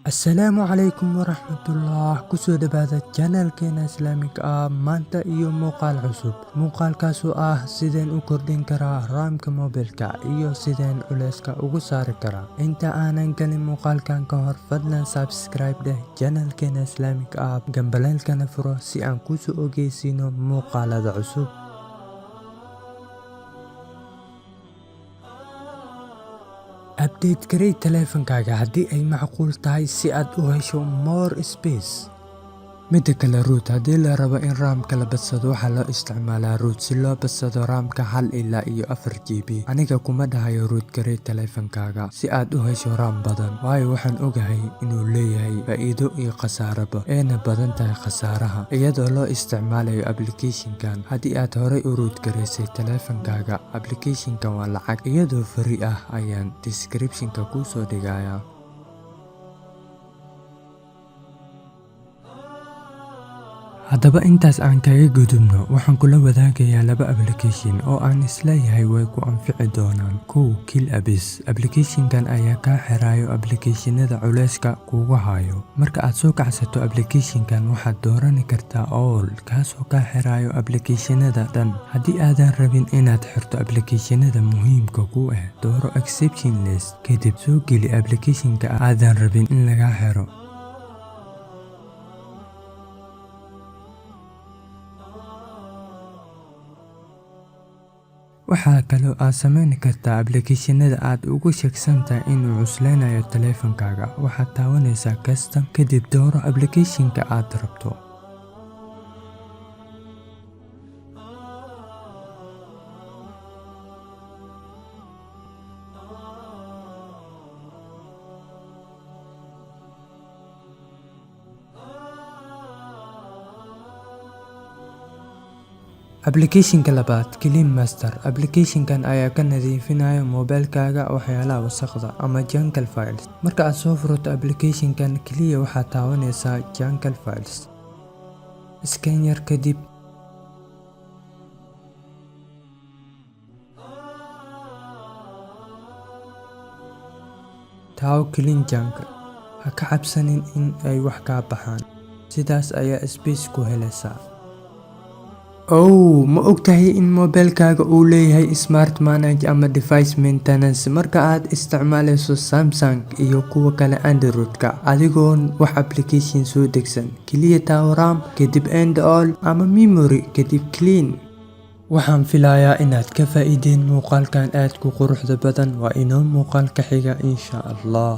السلام عليكم ورحمة الله كسو دبادة جانل كينا اسلاميك مانتا iyo muuqaal cusub muuqaalkaasu sideen u kordhin karaa raamka mobilka iyo sideen culeyska ugu saari karaa inta aanan galin muuqaalkan ka hor fadlan subscribe deh janalkeena islaamik gambaleelkana furo si aan kusoo ogeysiino muuqaalada cusub update garee taleefankaaga haddii ay macquul tahay si aad u hesho more space midda kale root haddii la rabo in raamka la badsado waxaa loo isticmaalaa root si loo badsado raamka 1 ilaa 4 GB aniga kuma dhahayo root garee taleefankaaga si aad u hesho raam badan waayo waxaan ogahay inuu leeyahay faa'iido iyo khasaaraba ayna badan tahay khasaaraha iyadoo loo isticmaalayo applicationkan haddii aad horey u root gareysay taleefankaaga applicationkan waa lacag iyadoo free ah ayaan descriptionka kuu soo dhigayaa haddaba intaas aan kaga gudubno waxaan kula wadaagayaa laba application oo aan isleeyahay way ku anfici doonaan KillAbyss applicationkan ayaa kaa xirayo applicationada culeyska kugu hayo marka aad soo kacsato applicationkan waxaad dooran kartaa all kaasoo kaa xirayo applicationada dhan haddii aadan rabin inaad xirto applicationada muhiimka ku ah dooro exception list kadib soo geli applicationka aadan rabin in laga xiro waxaa kaloo aad samayn kartaa applicationada aad ugu shaksantahay inuu cusleynayo taleefankaaga waxaad taabanaysaa custom kadib dooro applicationka aad rabto applicationka labaad Clean Master applicationkan ayaa ka nadiifinayo mobilkaaga waxyaalaha wasakhda ama junk files marka aad soo furto applicationkan kaliya waxaad taabanaysaa junk files scan yar kadib taaw clean junk ha ka cabsanin in ay wax ka baxaan sidaas ayaa space ku helaysaa ma ogtahay in mobilkaaga uu leeyahay smart manage ama device maintenance marka aad isticmaalayso Samsung iyo kuwa kale Android-ka adigoon wax application soo degsan kaliya taaw RAM kadib end all ama memory kadib clean waxaan filayaa inaad ka faa'iideen muuqaalkan aad ku quruxda badan waa inoo muuqaalka xiga insha Allah